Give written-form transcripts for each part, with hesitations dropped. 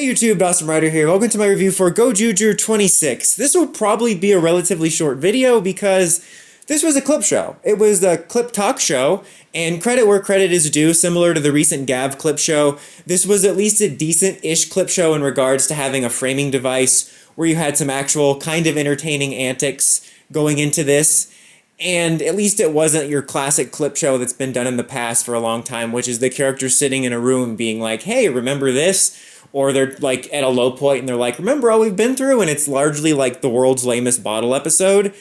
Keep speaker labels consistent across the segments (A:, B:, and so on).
A: Hey YouTube, Dawson Ryder here. Welcome to my review for Gozyuger 26. This will probably be a relatively short video because this was a clip show. It was a clip talk show, and credit where credit is due, similar to the recent Gav clip show. This was at least a decent-ish clip show in regards to having a framing device where you had some actual kind of entertaining antics going into this. And at least it wasn't your classic clip show that's been done in the past for a long time, which is the characters sitting in a room being like, hey, remember this? Or they're like at a low point and they're like, remember all we've been through? And it's largely like the world's lamest bottle episode,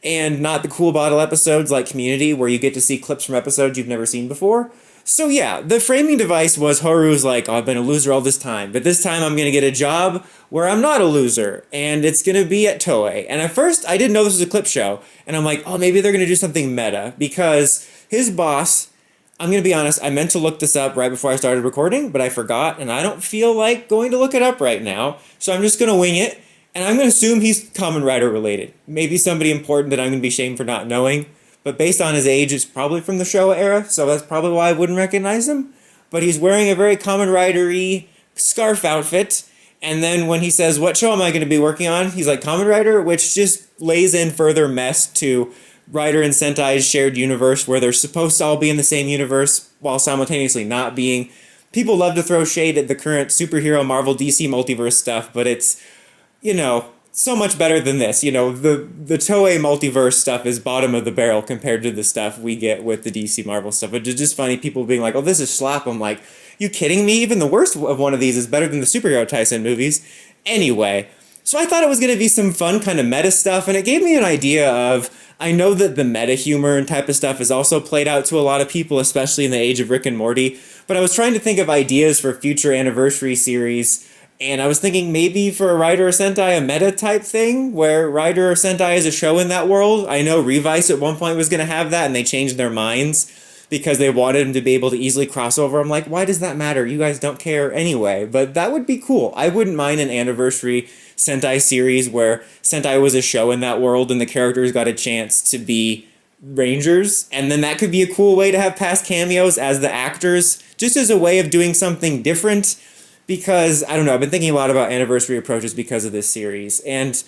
A: and not the cool bottle episodes like Community where you get to see clips from episodes you've never seen before. So yeah, the framing device was Hoeru's like, oh, I've been a loser all this time, but this time I'm going to get a job where I'm not a loser, and it's going to be at Toei. And at first, I didn't know this was a clip show, and I'm like, oh, maybe they're going to do something meta, because his boss, I'm going to be honest, I meant to look this up right before I started recording, but I forgot, and I don't feel like going to look it up right now, so I'm just going to wing it, and I'm going to assume he's Kamen Rider related. Maybe somebody important that I'm going to be shamed for not knowing, but based on his age, it's probably from the Showa era, so that's probably why I wouldn't recognize him. But he's wearing a very Kamen Rider-y scarf outfit, and then when he says, what show am I going to be working on? He's like, Kamen Rider, which just lays in further mess to Rider and Sentai's shared universe where they're supposed to all be in the same universe while simultaneously not being. People love to throw shade at the current superhero Marvel DC multiverse stuff, but it's, you know, so much better than this. You know, the Toei multiverse stuff is bottom of the barrel compared to the stuff we get with the DC Marvel stuff. It's just funny, people being like, oh, this is slap. I'm like, you kidding me? Even the worst of one of these is better than the superhero Tyson movies. Anyway, so I thought it was going to be some fun kind of meta stuff, and it gave me an idea of, I know that the meta humor and type of stuff is also played out to a lot of people, especially in the age of Rick and Morty, but I was trying to think of ideas for future anniversary series, and I was thinking maybe for a Rider or Sentai, a meta type thing, where Rider or Sentai is a show in that world. I know Revice at one point was going to have that, and they changed their minds because they wanted him to be able to easily cross over. I'm like, why does that matter? You guys don't care anyway, but that would be cool. I wouldn't mind an anniversary Sentai series where Sentai was a show in that world and the characters got a chance to be Rangers, and then that could be a cool way to have past cameos as the actors, just as a way of doing something different, because, I don't know, I've been thinking a lot about anniversary approaches because of this series, and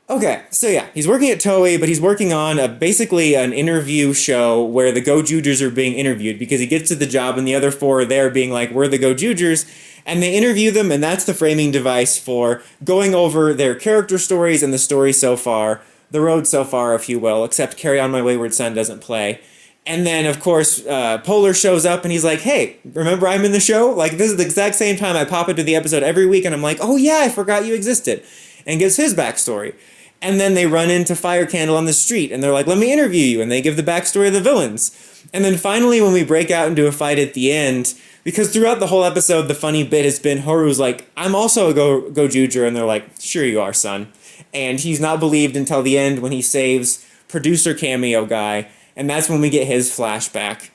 A: okay, so yeah, he's working at Toei, but he's working on basically an interview show where the Gozyugers are being interviewed, because he gets to the job and the other four are there being like, we're the Gozyugers, and they interview them, and that's the framing device for going over their character stories and the story so far, the road so far, if you will, except Carry On My Wayward Son doesn't play. And then, of course, Polar shows up, and he's like, hey, remember I'm in the show? Like, this is the exact same time I pop into the episode every week, and I'm like, oh yeah, I forgot you existed, and gives his backstory. And then they run into Fire Candle on the street, and they're like, let me interview you, and they give the backstory of the villains. And then finally, when we break out into a fight at the end, because throughout the whole episode, the funny bit has been Hoeru's like, I'm also a Gozyuger, and they're like, sure you are, son. And he's not believed until the end when he saves producer cameo guy, and that's when we get his flashback.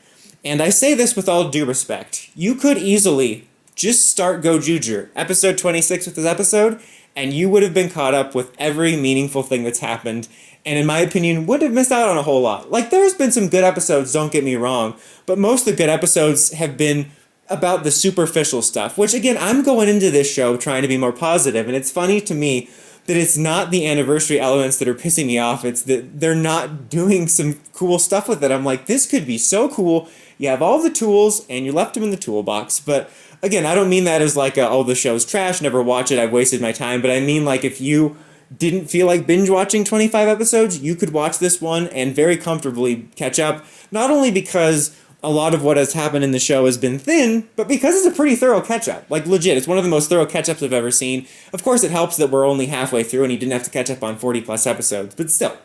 A: And I say this with all due respect. You could easily just start Gozyuger, episode 26 with this episode, and you would have been caught up with every meaningful thing that's happened, and in my opinion, would have missed out on a whole lot. Like, there's been some good episodes, don't get me wrong, but most of the good episodes have been about the superficial stuff, which again, I'm going into this show trying to be more positive, and it's funny to me that it's not the anniversary elements that are pissing me off, it's that they're not doing some cool stuff with it. I'm like, this could be so cool, you have all the tools, and you left them in the toolbox, but again, I don't mean that as like, oh, the show's trash, never watch it, I've wasted my time, but I mean like if you didn't feel like binge watching 25 episodes, you could watch this one and very comfortably catch up, not only because a lot of what has happened in the show has been thin, but because it's a pretty thorough catch-up. Like, legit, it's one of the most thorough catch-ups I've ever seen. Of course, it helps that we're only halfway through and he didn't have to catch up on 40-plus episodes, but still.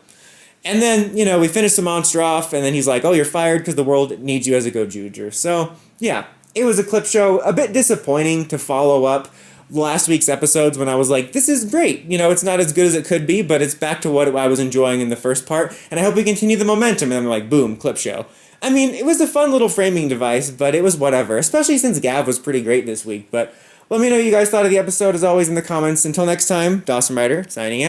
A: And then, you know, we finish the monster off, and then he's like, oh, you're fired because the world needs you as a Gozyuger. So, yeah, it was a clip show, a bit disappointing to follow up last week's episodes when I was like, this is great. You know, it's not as good as it could be, but it's back to what I was enjoying in the first part, and I hope we continue the momentum. And I'm like, boom, clip show. I mean, it was a fun little framing device, but it was whatever, especially since Gav was pretty great this week. But let me know what you guys thought of the episode, as always, in the comments. Until next time, Dawson Ryder, signing out.